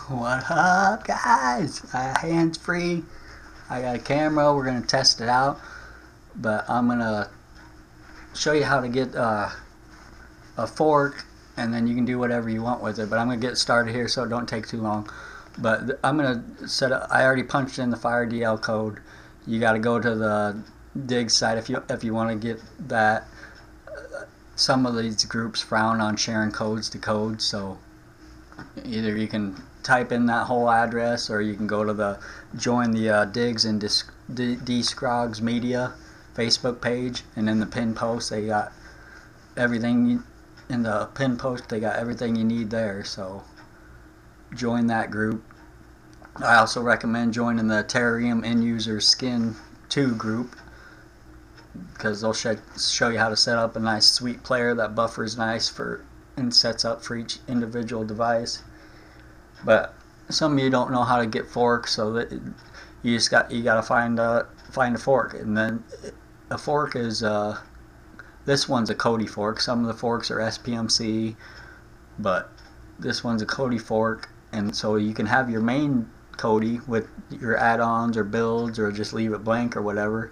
What up, guys? Hands free. I got a camera. We're gonna test it out, but I'm gonna show you how to get a fork, and then you can do whatever you want with it. But I'm gonna get started here, so it don't take too long. But I'm gonna set up. I already punched in the firedl code. You got to go to the Diggz site if you want to get that. Some of these groups frown on sharing codes to code, so either you can type in that whole address, or you can go to the join the Diggz and Xenon Media Facebook page, and in the pin post they got everything. In the pin post they got everything you need there, so join that group. I also recommend joining the Terrarium End User Skin 2 group, because they'll show you how to set up a nice sweet player that buffers nice for and sets up for each individual device. But some of you don't know how to get forks, so that you gotta find a fork. And then a fork is this one's a Cody fork. Some of the forks are SPMC, but this one's a Cody fork, and so you can have your main Cody with your add-ons or builds, or just leave it blank or whatever.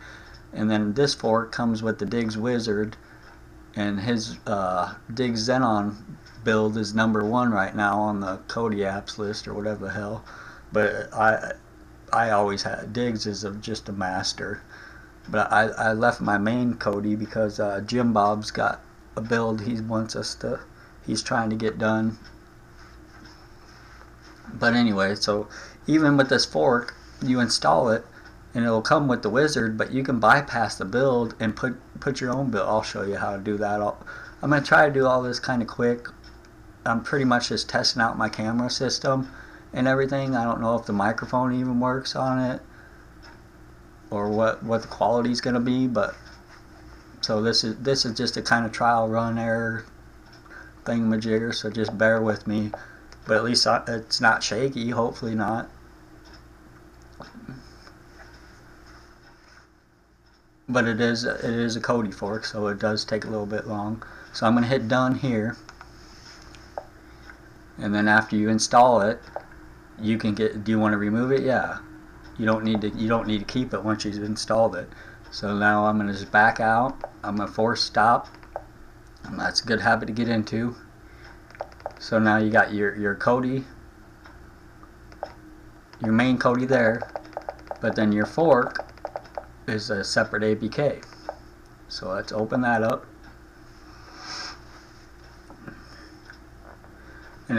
And then this fork comes with the Diggz Wizard, and his Diggz Xenon build is #1 right now on the Cody apps list, or whatever the hell. But I always had Diggz is just a master. But I left my main Cody because Jim Bob's got a build he's trying to get done. But anyway, so even with this fork, you install it and it'll come with the wizard, but you can bypass the build and put your own build. I'll show you how to do that. I'm going to try to do all this kind of quick. I'm pretty much just testing out my camera system and everything. I don't know if the microphone even works on it, or what the quality is going to be, but so this is just a kind of trial run error thingamajigger, so just bear with me. But at least it's not shaky, hopefully not. But it is a Cody fork, so it does take a little bit long. So I'm going to hit done here, and then after you install it, you can get. Do you want to remove it? Yeah. You don't need to keep it once you've installed it. So now I'm going to just back out. I'm going to force stop, and that's a good habit to get into. So now you got your Cody, your main Cody there, but then your fork is a separate APK. So let's open that up, and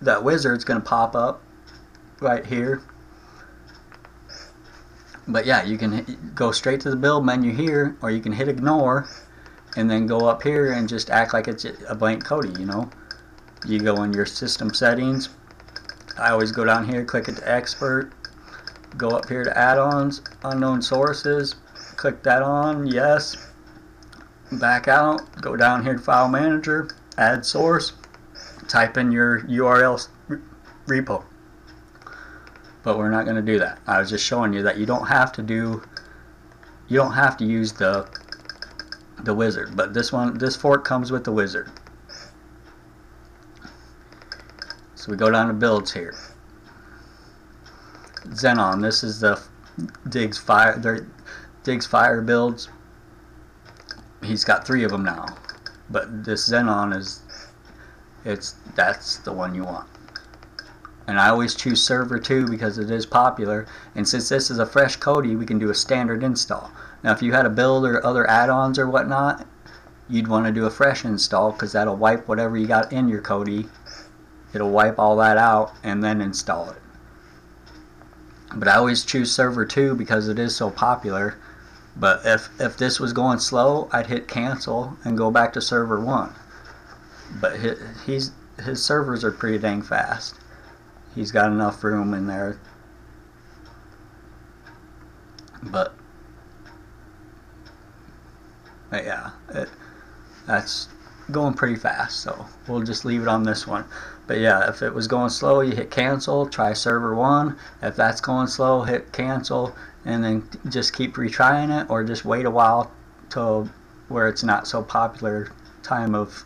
that wizard's gonna pop up right here. But yeah, you can go straight to the build menu here, or you can hit ignore and then go up here and just act like it's a blank Cody, you know. You go in your system settings. I always go down here, click it to expert, go up here to add-ons, unknown sources, click that on, yes, back out, go down here to file manager, add source, type in your URL repo. But we're not going to do that. I was just showing you that you don't have to use the wizard, but this fork comes with the wizard. So we go down to builds here. Xenon, this is the Diggz Fire builds. He's got 3 of them now, but this Xenon that's the one you want. And I always choose server 2 because it is popular, and since this is a fresh Cody, we can do a standard install. Now if you had a build or other add-ons or whatnot, you'd want to do a fresh install, because that'll wipe whatever you got in your Cody. It'll wipe all that out and then install it. But I always choose server 2 because it is so popular. But if this was going slow, I'd hit cancel and go back to server 1. But his servers are pretty dang fast. He's got enough room in there. But yeah, that's going pretty fast, so we'll just leave it on this one. But yeah, if it was going slow, you hit cancel, try server 1. If that's going slow, hit cancel, and then just keep retrying it, or just wait a while till where it's not so popular time of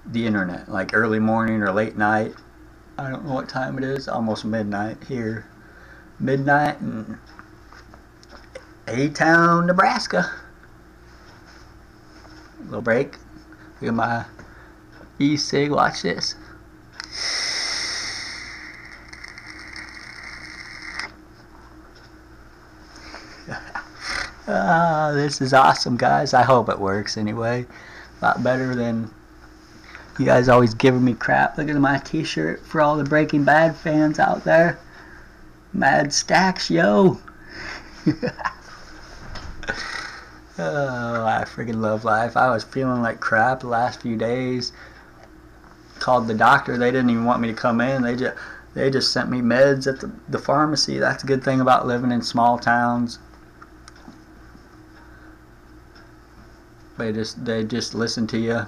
the internet, like early morning or late night. I don't know what time it is. Almost midnight here. Midnight in A-Town, Nebraska. Little break. Look at my e-cig. Watch this. This is awesome, guys. I hope it works anyway. A lot better than you guys always giving me crap. Look at my t-shirt for all the Breaking Bad fans out there. Mad Stacks, yo. Oh, I freaking love life. I was feeling like crap the last few days. Called the doctor. They didn't even want me to come in. They just sent me meds at the pharmacy. That's a good thing about living in small towns. They just listen to you.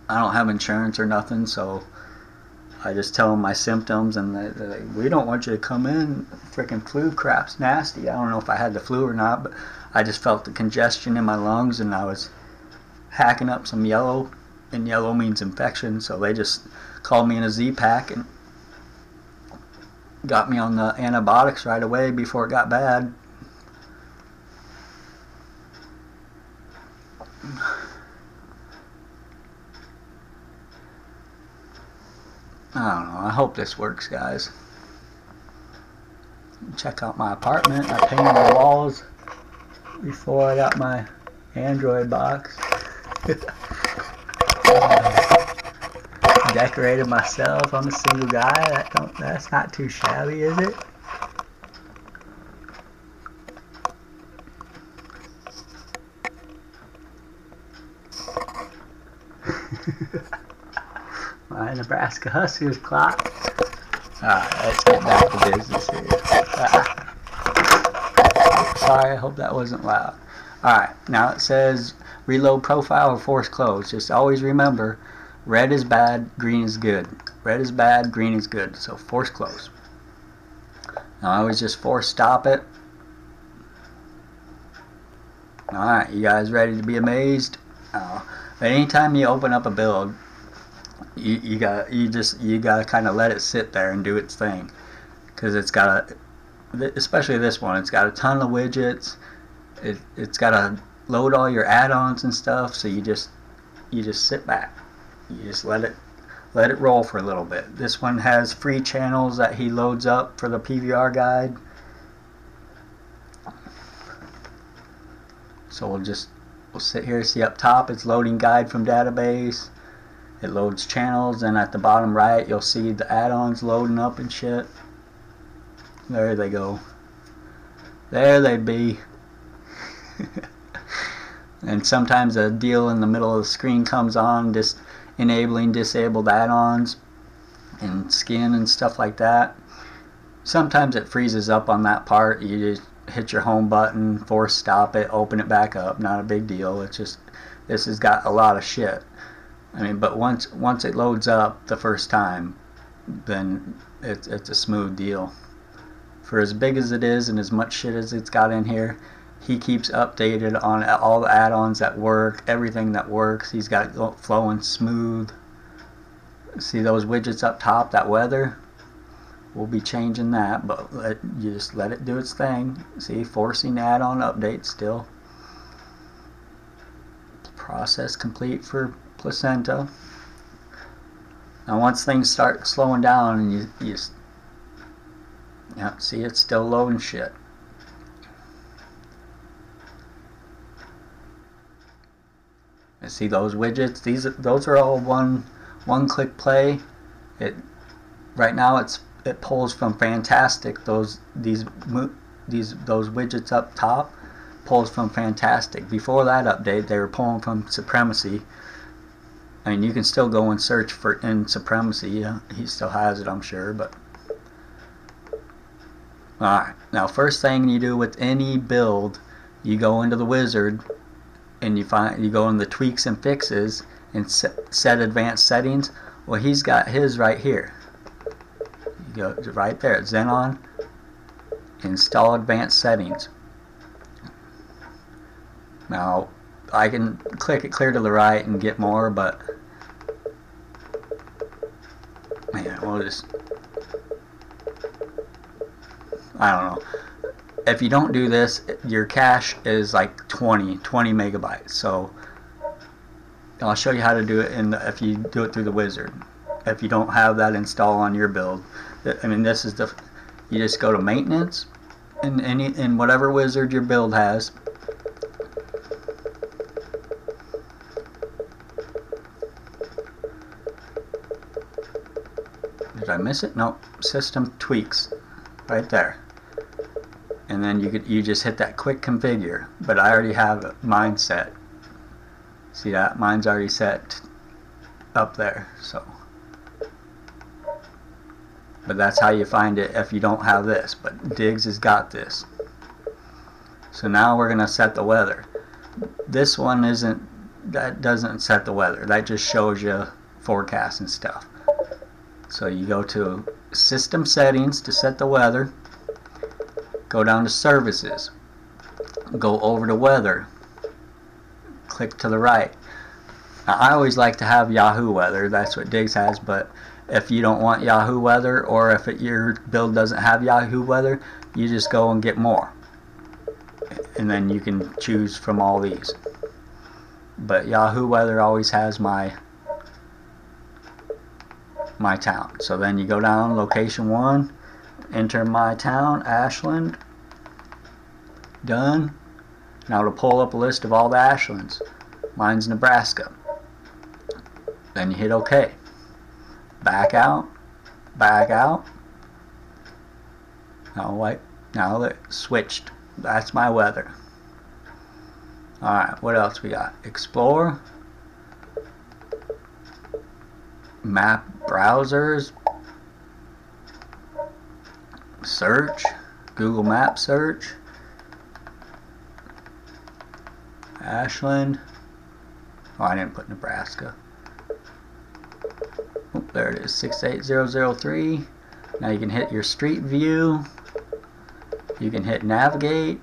I don't have insurance or nothing, so I just tell them my symptoms, and they're like, we don't want you to come in. Freaking flu crap's nasty. I don't know if I had the flu or not, but I just felt the congestion in my lungs, and I was hacking up some yellow, and yellow means infection, so they just called me in a Z-pack and got me on the antibiotics right away before it got bad. I don't know. I hope this works, guys. Check out my apartment. I painted the walls before I got my Android box. Decorated myself. I'm a single guy. That's not too shabby, is it? My Nebraska Huskers clock. Alright, let's get back to business here. Sorry, I hope that wasn't loud. Alright, now it says reload profile or force close. Just always remember, red is bad, green is good. Red is bad, green is good. So force close. Now I always just force stop it. Alright, you guys ready to be amazed? But anytime you open up a build, you gotta kind of let it sit there and do its thing, because it's got especially this one, it's got a ton of widgets. It's got to load all your add-ons and stuff. So you just sit back, you just let it roll for a little bit. This one has free channels that he loads up for the PVR guide. So we'll sit here, see up top it's loading guide from database. It loads channels, and at the bottom right you'll see the add-ons loading up and shit. There they go. There they be. And sometimes a deal in the middle of the screen comes on, just enabling disabled add-ons and skin and stuff like that. Sometimes it freezes up on that part. You just hit your home button, force stop it, open it back up. Not a big deal. It's just, this has got a lot of shit. I mean, but once it loads up the first time, then it's a smooth deal. For as big as it is and as much shit as it's got in here, he keeps updated on all the add-ons that work, everything that works. He's got it flowing smooth. See those widgets up top, that weather? We'll be changing that, but you just let it do its thing. See, forcing add-on updates still. Process complete for placenta. Now once things start slowing down and you see it's still loading shit. And see those widgets? Those are all one-click play. Right now it pulls from Fantastic. Those widgets up top pulls from Fantastic. Before that update, they were pulling from Supremacy. I mean, you can still go and search in Supremacy. Yeah, he still has it, I'm sure. But alright, now first thing you do with any build, you go into the wizard and you go in the tweaks and fixes and set advanced settings. Well, he's got his right here. You go right there, Xenon, install advanced settings. Now I can click it clear to the right and get more, but man, we'll just, I don't know. If you don't do this, your cache is like 20 megabytes. So I'll show you how to do it if you do it through the wizard. If you don't have that installed on your build, I mean, this is you just go to maintenance in whatever wizard your build has. Did I miss it? Nope. System tweaks, right there. And then you just hit that quick configure. But I already have mine set. See that? Mine's already set up there. So, but that's how you find it if you don't have this. But Diggz has got this. So now we're gonna set the weather. This one that doesn't set the weather. That just shows you forecast and stuff. So you go to System Settings to set the weather. Go down to Services. Go over to Weather. Click to the right. Now, I always like to have Yahoo Weather. That's what Diggz has. But if you don't want Yahoo Weather, or if your build doesn't have Yahoo Weather, you just go and get more. And then you can choose from all these. But Yahoo Weather always has my town. So then you go down, location 1, enter my town, Ashland. Done. Now to pull up a list of all the Ashlands. Mine's Nebraska. Then you hit OK. Back out. Back out. Now it switched. That's my weather. Alright, what else we got? Explore. Map browsers. Search. Google Map search. Ashland. Oh, I didn't put Nebraska. Oh, there it is, 68003. Now you can hit your street view. You can hit navigate.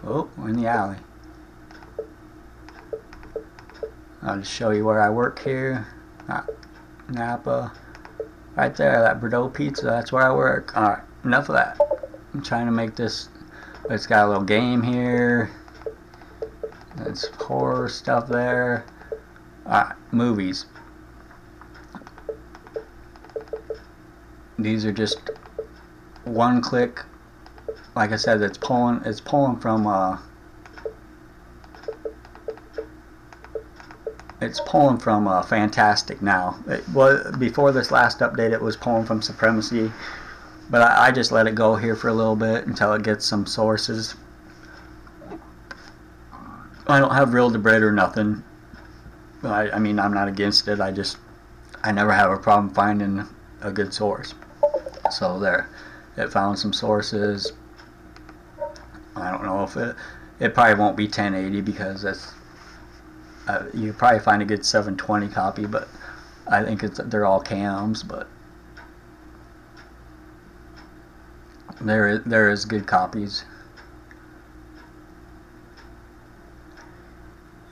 Oh, we're in the alley. I'll just show you where I work here. Napa. Right there, that Bordeaux pizza, that's where I work. Alright, enough of that. I'm trying to make this, it's got a little game here. There's horror stuff there. Alright, movies. These are just one click. Like I said, it's pulling from it's pulling from Fantastic now. It was, before this last update, it was pulling from Supremacy, but I just let it go here for a little bit until it gets some sources. I don't have real to bread or nothing. I mean, I'm not against it. I never have a problem finding a good source. So there, it found some sources. I don't know if it probably won't be 1080 because that's you probably find a good 720 copy, but I think they're all cams. But there is good copies,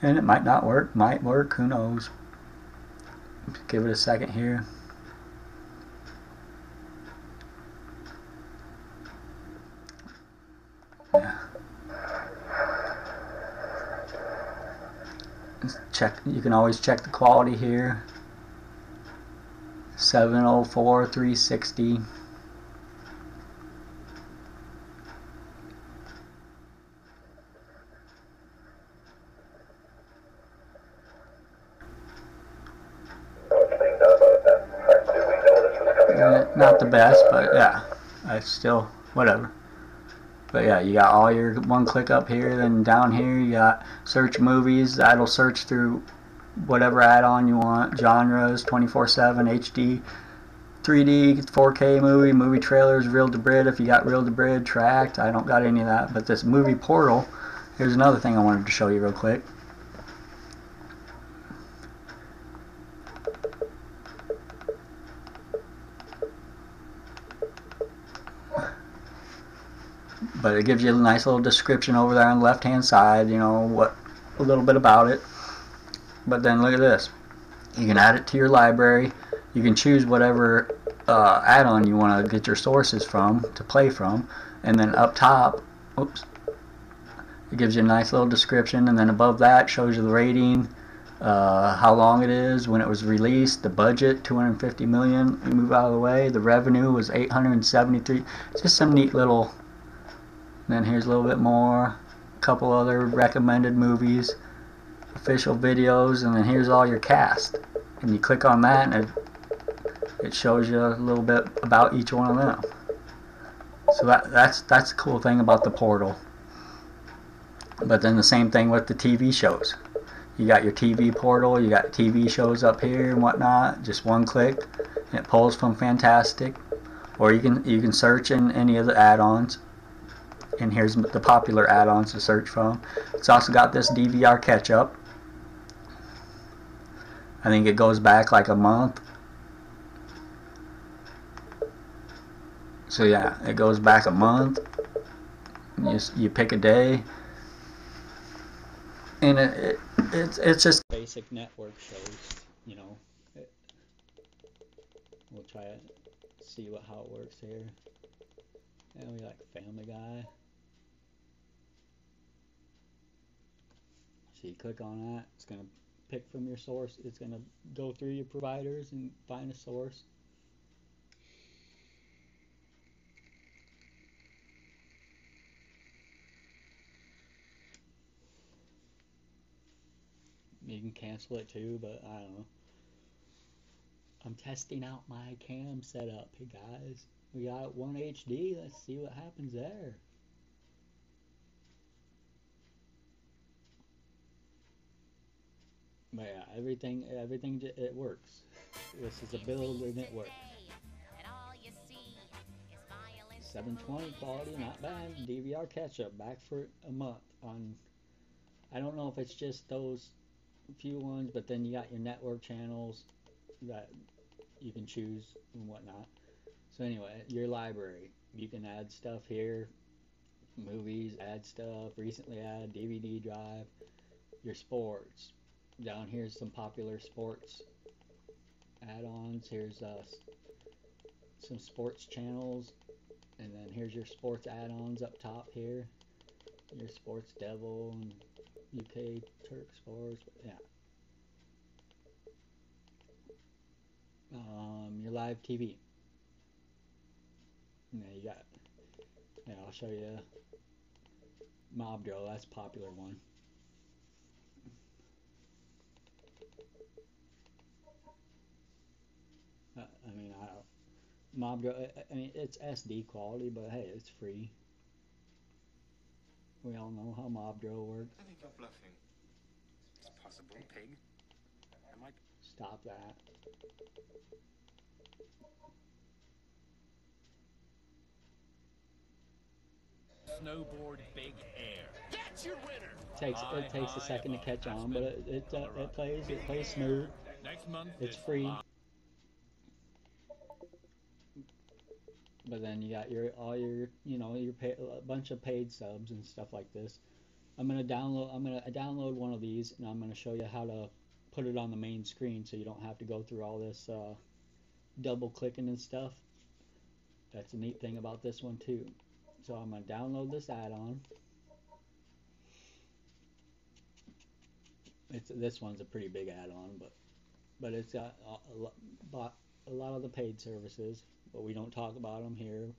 and it might not work, might work, who knows. Give it a second here. Yeah. Check. You can always check the quality here. 704 360. Not the best, but yeah, I still whatever. But yeah, you got all your one click up here, then down here you got search movies. That'll search through whatever add-on you want, genres, 24/7, HD, 3D, 4K movie trailers, reel to brid if you got reel to brid, tracked. I don't got any of that, but this movie portal, here's another thing I wanted to show you real quick. but it gives you a nice little description over there on the left hand side, you know, what a little bit about it. But then look at this, you can add it to your library. You can choose whatever add-on you want to get your sources from, to play from, and then up top, oops, it gives you a nice little description, and then above that shows you the rating, how long it is, when it was released, the budget, 250 million, move out of the way, the revenue was 873, just some neat little, then here's a little bit more, a couple other recommended movies, official videos, and then here's all your cast, and you click on that and it shows you a little bit about each one of them. So that's the cool thing about the portal. But then the same thing with the TV shows. You got your TV portal, you got TV shows up here and whatnot, just one click and it pulls from Fantastic. Or you can search in any of the add-ons, and here's the popular add-ons to search from. It's also got this DVR catch-up. I think it goes back like a month. So yeah, it goes back a month. You pick a day, and it's just basic network shows, you know. We'll try it, see how it works here. And we like Family Guy. So you click on that, it's gonna pick from your source. It's gonna go through your providers and find a source. You can cancel it too, but I don't know. I'm testing out my cam setup. Hey guys, we got 1 HD. Let's see what happens there. But yeah, everything it works. This is a build and it works. 720 quality, not bad. DVR catch-up, back for a month. On, I don't know if it's just those few ones, but then you got your network channels that you can choose and whatnot. So anyway, your library, you can add stuff here, movies, add stuff, recently added DVD drive, your sports. Down here's some popular sports add-ons. Here's some sports channels, and then here's your sports add-ons up top here. Your Sports Devil and UK Turk Sports, yeah. Your live TV. Yeah, you got. Yeah, I'll show you. Mob Drill, that's a popular one. I mean, Mob Drill. I mean, it's SD quality, but hey, it's free. We all know how Mob Drill works. I think you're bluffing. It's possible, pig. I might stop that. Snowboard big air. That's your winner. It takes a second to catch on, but it plays smooth. Next month it's free. But then you got all your a bunch of paid subs and stuff like this. I'm gonna download one of these, and I'm gonna show you how to put it on the main screen so you don't have to go through all this double clicking and stuff. That's a neat thing about this one too. So I'm gonna download this add-on. This one's a pretty big add-on, but it's got a lot of the paid services, but we don't talk about them here.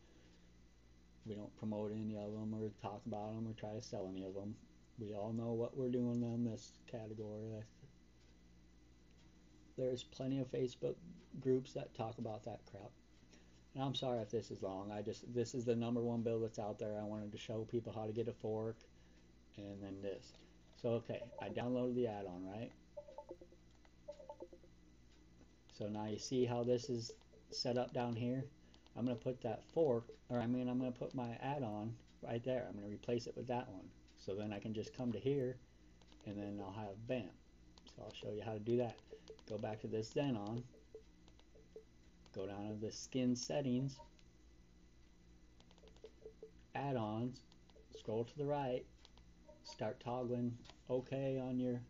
We don't promote any of them or talk about them or try to sell any of them. We all know what we're doing in this category. There's plenty of Facebook groups that talk about that crap. And I'm sorry if this is long. This is the #1 build that's out there. I wanted to show people how to get a fork, and then this. So okay, I downloaded the add-on, right? So now you see how this is set up down here. I'm going to put that fork, or I'm going to put my add-on right there. I'm going to replace it with that one. So then I can just come to here, and then I'll have bam. So I'll show you how to do that. Go back to this Xenon. Go down to the skin settings, add-ons, scroll to the right, start toggling OK on your,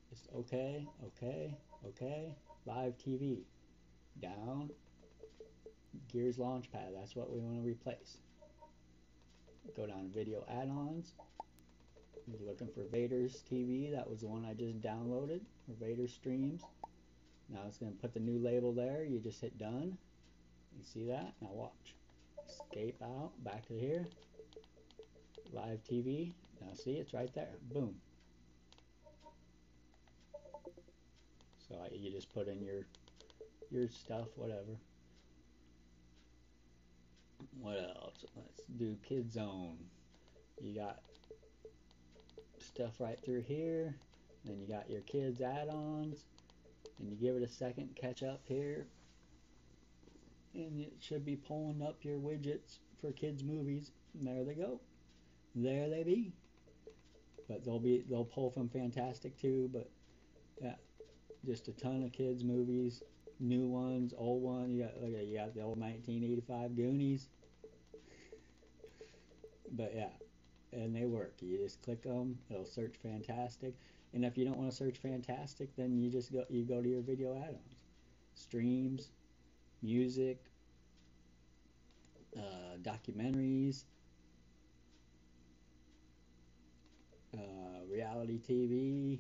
just OK, OK, OK, live TV, down, Gears Launchpad, that's what we want to replace. Go down to video add-ons, you're looking for Vader's TV, that was the one I just downloaded, or Vader Streams. Now it's going to put the new label there, you just hit done, you see that, now watch. Escape out, back to here, live TV, now see it's right there, boom. So you just put in your stuff, whatever. What else? Let's do Kid Zone. You got stuff right through here, then you got your kids add-ons, and you give it a second, catch up here, and it should be pulling up your widgets for kids movies. And there they go, there they be. But they'll pull from Fantastic too. But yeah, just a ton of kids movies, new ones, old ones. You got the old 1985 Goonies. But yeah, and they work. You just click them, it'll search Fantastic. And if you don't want to search Fantastic, then you just go to your video add-ons, streams, music, documentaries, reality TV.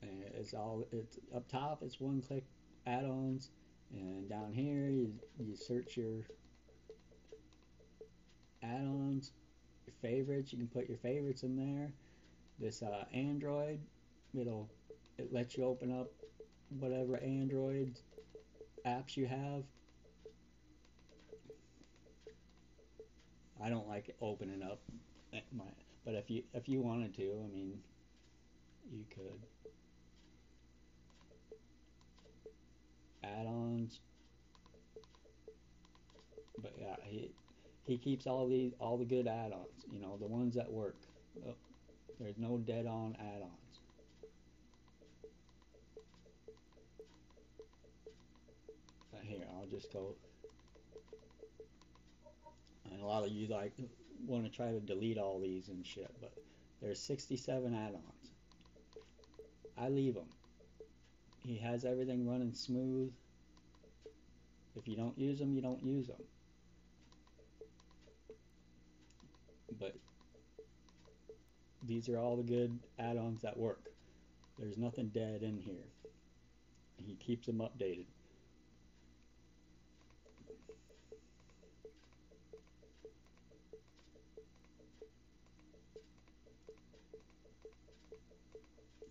And it's up top, it's one-click add-ons, and down here you search your add-ons, your favorites. You can put your favorites in there. This Android, it lets you open up whatever Android apps you have. I don't like opening up but if you wanted to, I mean, you could. Add-ons, but yeah, he keeps all the good add-ons, you know, the ones that work. Oh, there's no dead-on add-ons. But here, I'll just go. And a lot of you want to try to delete all these and shit, but there's 67 add-ons. I leave them. He has everything running smooth. If you don't use them, you don't use them. But these are all the good add-ons that work. There's nothing dead in here. He keeps them updated.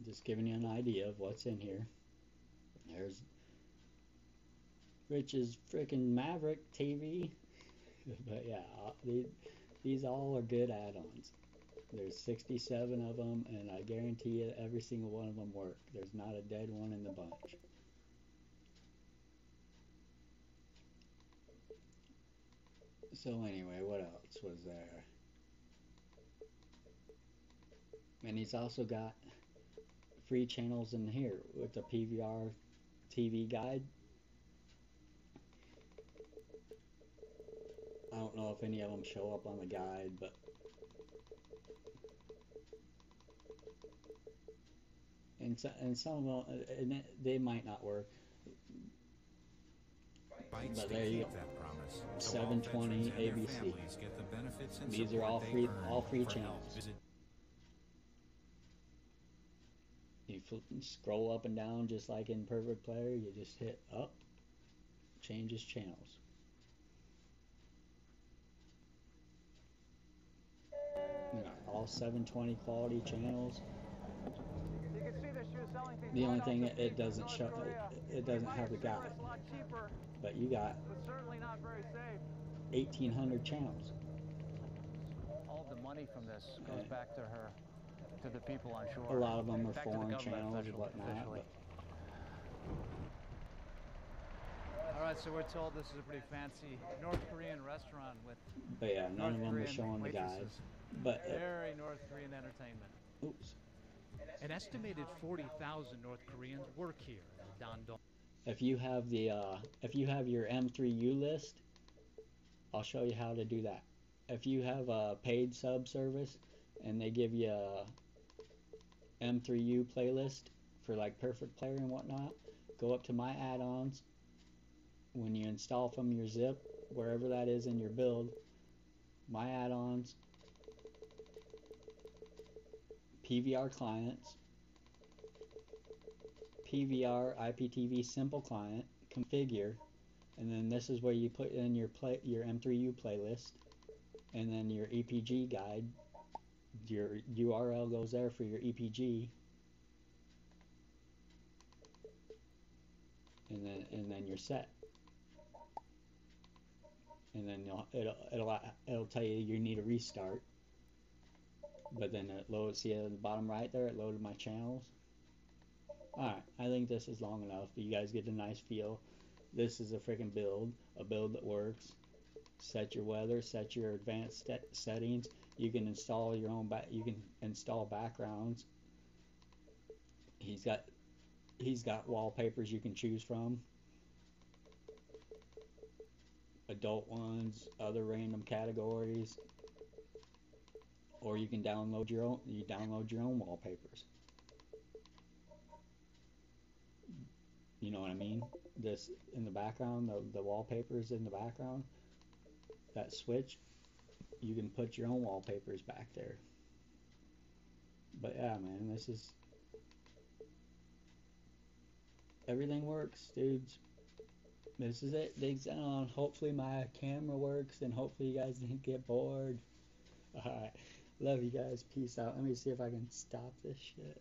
Just giving you an idea of what's in here. There's Rich's freaking Maverick TV. But yeah, these all are good add-ons. There's 67 of them, and I guarantee you every single one of them work. There's not a dead one in the bunch. So anyway, what else was there? And he's also got free channels in here with the PVR TV guide. I don't know if any of them show up on the guide, but and some of them, they might not work. But there you go. 720 ABC. These are all free channels. You scroll up and down just like in Perfect Player. You just hit up, changes channels. You know, all 720 quality channels. The only thing it doesn't show, it doesn't have the guide. But you got 1,800 channels. All the money from this goes back to her, to the people on shore. A lot of them are foreign channels and whatnot. But all right, so we're told this is a pretty fancy North Korean restaurant with. But yeah, none of them are showing the guide. But very North Korean entertainment. Oops. An estimated 40,000 North Koreans work here in Dandong. If you have your M3U list, I'll show you how to do that. If you have a paid sub service and they give you a M3U playlist for like Perfect Player and whatnot, go up to my add-ons. When you install from your zip, wherever that is in your build, my add-ons, PVR clients, PVR IPTV simple client, configure, and then this is where you put in your M3U playlist, and then your EPG guide. Your URL goes there for your EPG, and then you're set. And then it'll tell you need a restart. But then it loads. See at the bottom right there, it loaded my channels. Alright, I think this is long enough. You guys get a nice feel. This is a freaking build, a build that works. Set your weather, set your advanced settings. You can install your own backgrounds. He's got wallpapers you can choose from. Adult ones, other random categories. Or you can download your own wallpapers. You know what I mean? This in the background, the wallpapers in the background, that switch, you can put your own wallpapers back there. But yeah, man, this is, everything works, dudes. This is it, Diggz Xenon. Hopefully my camera works, and hopefully you guys didn't get bored. Alright, love you guys, peace out. Let me see if I can stop this shit.